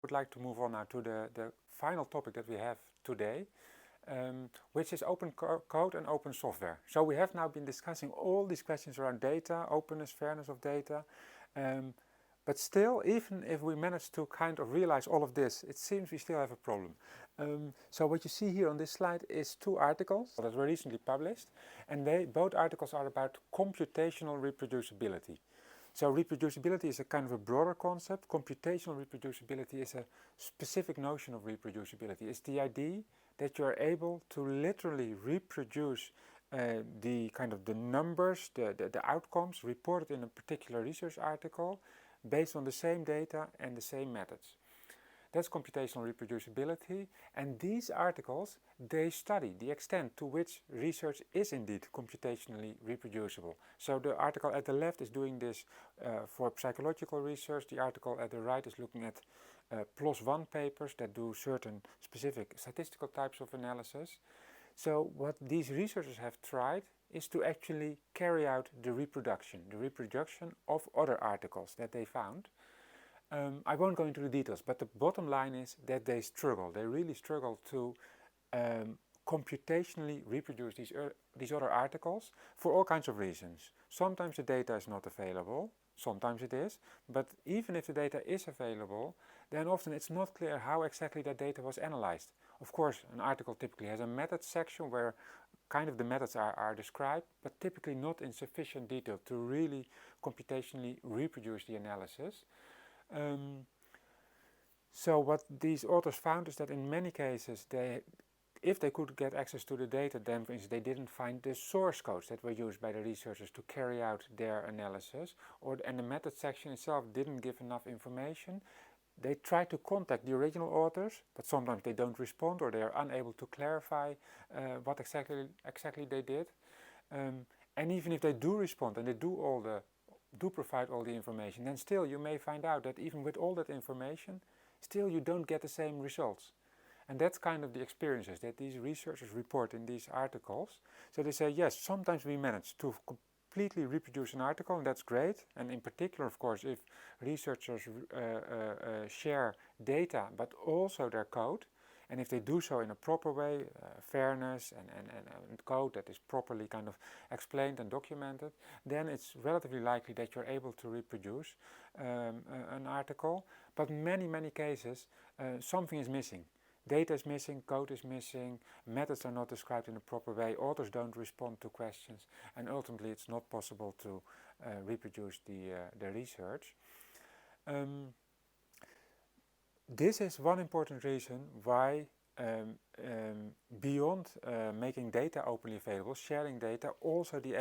would like to move on now to the final topic that we have today, which is open code and open software. So we have now been discussing all these questions around data, openness, fairness of data, but still, even if we manage to kind of realize all of this, it seems we still have a problem. So what you see here on this slide is two articles that were recently published, and both articles are about computational reproducibility. So reproducibility is a kind of a broader concept. Computational reproducibility is a specific notion of reproducibility. It's the idea that you are able to literally reproduce the kind of the numbers, the outcomes reported in a particular research article based on the same data and the same methods. That's computational reproducibility, and these articles, they study the extent to which research is indeed computationally reproducible. So the article at the left is doing this for psychological research. The article at the right is looking at PLOS One papers that do certain specific statistical types of analysis. So what these researchers have tried is to actually carry out the reproduction of other articles that they found. I won't go into the details, but the bottom line is that they struggle. They really struggle to computationally reproduce these other articles for all kinds of reasons. Sometimes the data is not available, sometimes it is, but even if the data is available, then often it's not clear how exactly that data was analyzed. Of course, an article typically has a methods section where kind of the methods are described, but typically not in sufficient detail to really computationally reproduce the analysis. So what these authors found is that in many cases, if they could get access to the data, then for instance they didn't find the source codes that were used by the researchers to carry out their analysis, and the method section itself didn't give enough information. They try to contact the original authors, but sometimes they don't respond or they are unable to clarify what exactly they did. And even if they do respond and they do provide all the information, then still you may find out that even with all that information, still you don't get the same results. And that's kind of the experiences that these researchers report in these articles. So they say, yes, sometimes we manage to completely reproduce an article, and that's great. And in particular, of course, if researchers share data, but also their code, and if they do so in a proper way, fairness and code that is properly kind of explained and documented, then it's relatively likely that you're able to reproduce an article. But in many cases, something is missing. Data is missing, code is missing, methods are not described in a proper way, authors don't respond to questions, and ultimately it's not possible to reproduce the research. This is one important reason why beyond making data openly available, sharing data, also the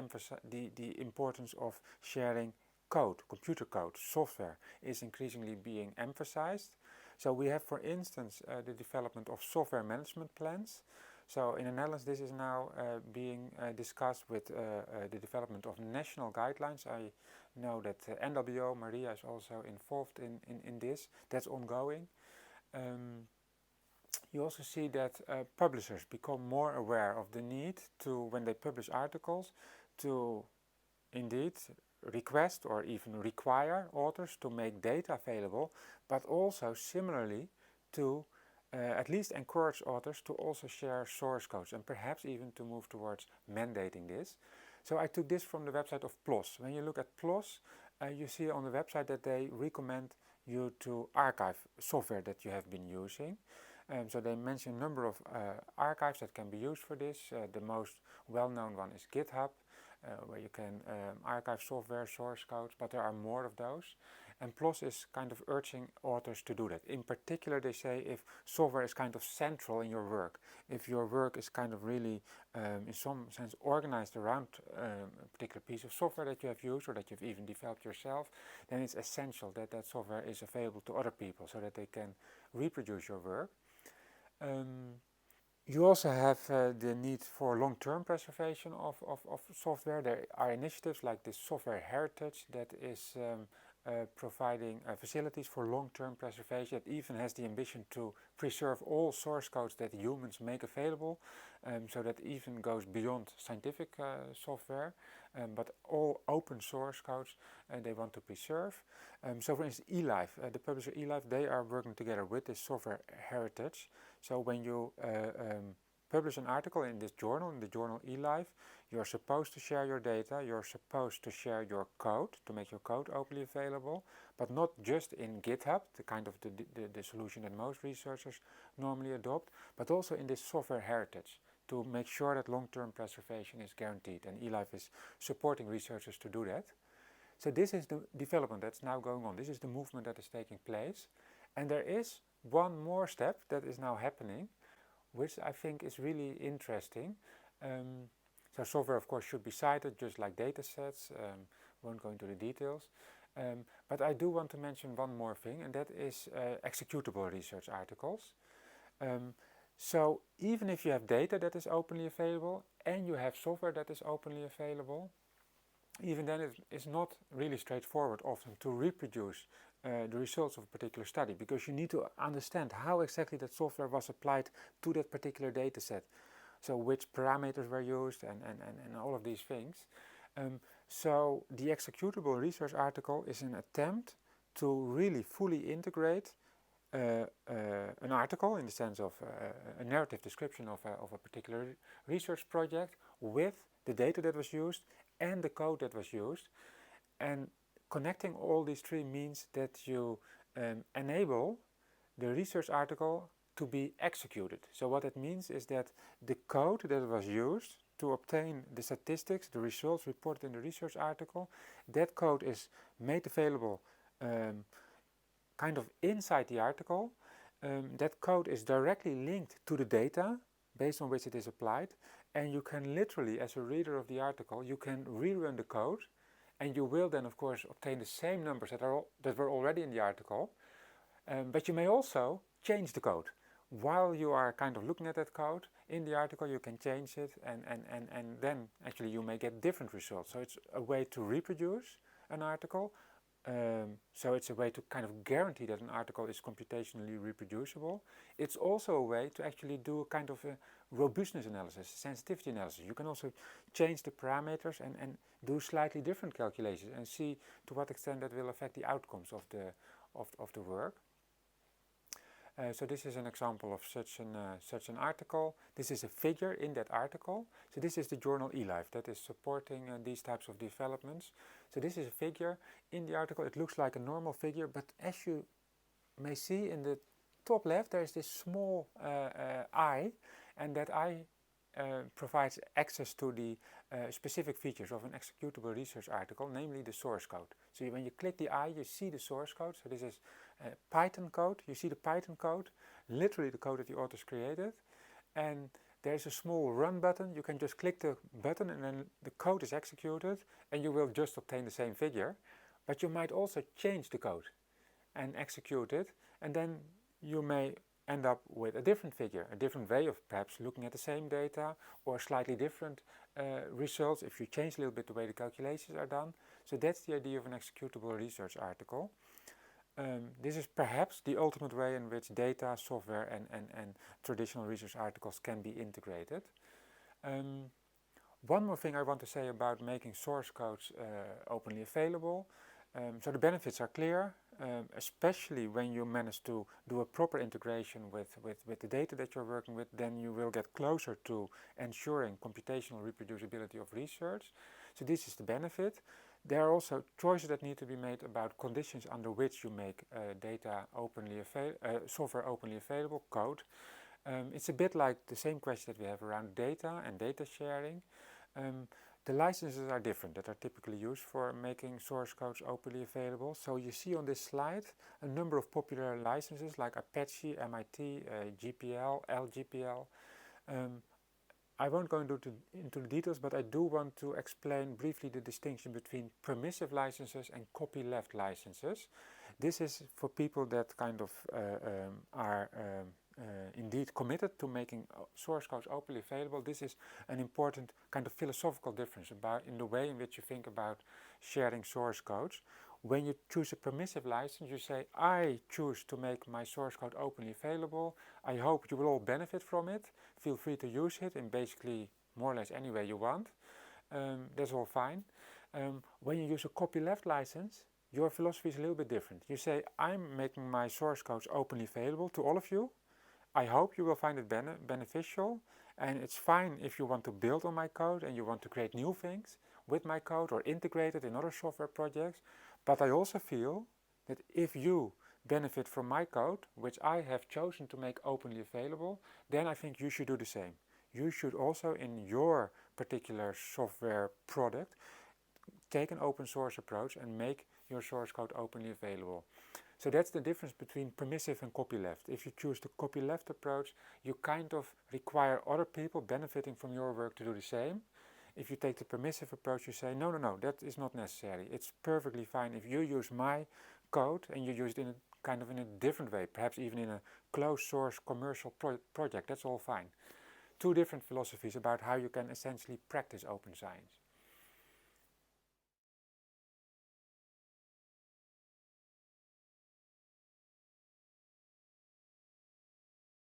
importance of sharing code, computer code, software is increasingly being emphasized. So we have, for instance, the development of software management plans. So in the Netherlands this is now being discussed with the development of national guidelines. I know that NWO, Maria, is also involved in this. That's ongoing. You also see that publishers become more aware of the need to, when they publish articles, to indeed request or even require authors to make data available, but also similarly to at least encourage authors to also share source codes and perhaps even to move towards mandating this. So I took this from the website of PLOS. When you look at PLOS, you see on the website that they recommend you to archive software that you have been using. So they mention a number of archives that can be used for this. The most well-known one is GitHub, where you can archive software, source codes, but there are more of those. And PLOS is kind of urging authors to do that. In particular, they say if software is kind of central in your work, if your work is kind of really, in some sense, organized around a particular piece of software that you have used or that you've even developed yourself, then it's essential that that software is available to other people so that they can reproduce your work. You also have the need for long-term preservation of software. There are initiatives like this software heritage that is providing facilities for long-term preservation. It even has the ambition to preserve all source codes that humans make available, so that even goes beyond scientific software, but all open source codes they want to preserve. So for instance, eLife, the publisher eLife, they are working together with this software heritage. So when you publish an article in this journal, in the journal eLife, you're supposed to share your data, you're supposed to share your code, to make your code openly available, but not just in GitHub, the kind of the solution that most researchers normally adopt, but also in this software heritage to make sure that long-term preservation is guaranteed, and eLife is supporting researchers to do that. So this is the development that's now going on, this is the movement that is taking place, and there is one more step that is now happening, which I think is really interesting. So software, of course, should be cited just like data sets. Won't go into the details. But I do want to mention one more thing, and that is executable research articles. So even if you have data that is openly available and you have software that is openly available, even then it is not really straightforward often to reproduce the results of a particular study, because you need to understand how exactly that software was applied to that particular data set. So which parameters were used and all of these things. So the executable research article is an attempt to really fully integrate an article in the sense of a narrative description of a particular research project with the data that was used and the code that was used. And connecting all these three means that you enable the research article to be executed. So what it means is that the code that was used to obtain the statistics, the results reported in the research article, that code is made available kind of inside the article. That code is directly linked to the data based on which it is applied, and you can literally, as a reader of the article, you can rerun the code, and you will then of course obtain the same numbers that were already in the article, but you may also change the code. While you are kind of looking at that code in the article, you can change it, and then actually you may get different results. So it's a way to reproduce an article. So it's a way to kind of guarantee that an article is computationally reproducible. It's also a way to actually do a kind of a robustness analysis, sensitivity analysis. You can also change the parameters and do slightly different calculations and see to what extent that will affect the outcomes of the work. So this is an example of such an article. This is a figure in that article. So this is the journal eLife that is supporting these types of developments. So this is a figure in the article. It looks like a normal figure, but as you may see in the top left, there is this small eye, and that eye provides access to the specific features of an executable research article, namely the source code. So when you click the eye, you see the source code. So this is Python code. You see the Python code, literally the code that the authors created, and there's a small run button. You can just click the button and then the code is executed, and you will just obtain the same figure. But you might also change the code and execute it, and then you may end up with a different figure, a different way of perhaps looking at the same data, or slightly different results if you change a little bit the way the calculations are done. So that's the idea of an executable research article. This is perhaps the ultimate way in which data, software and traditional research articles can be integrated. One more thing I want to say about making source codes openly available. So the benefits are clear, especially when you manage to do a proper integration with the data that you're working with. Then you will get closer to ensuring computational reproducibility of research. So this is the benefit. There are also choices that need to be made about conditions under which you make software openly available, code. It's a bit like the same question that we have around data and data sharing. The licenses are different that are typically used for making source codes openly available. So you see on this slide a number of popular licenses like Apache, MIT, GPL, LGPL. I won't go into the details, but I do want to explain briefly the distinction between permissive licenses and copyleft licenses. This is for people that kind of are indeed committed to making source codes openly available. This is an important kind of philosophical difference in the way in which you think about sharing source codes. When you choose a permissive license, you say, I choose to make my source code openly available. I hope you will all benefit from it. Feel free to use it in basically more or less any way you want. That's all fine. When you use a copyleft license, your philosophy is a little bit different. You say, I'm making my source codes openly available to all of you. I hope you will find it beneficial, and it's fine if you want to build on my code and you want to create new things with my code or integrate it in other software projects. But I also feel that if you benefit from my code, which I have chosen to make openly available, then I think you should do the same. You should also, in your particular software product, take an open source approach and make your source code openly available. So that's the difference between permissive and copyleft. If you choose the copyleft approach, you kind of require other people benefiting from your work to do the same. If you take the permissive approach, you say, no, that is not necessary. It's perfectly fine if you use my code and you use it in a different way, perhaps even in a closed source commercial project. That's all fine. Two different philosophies about how you can essentially practice open science.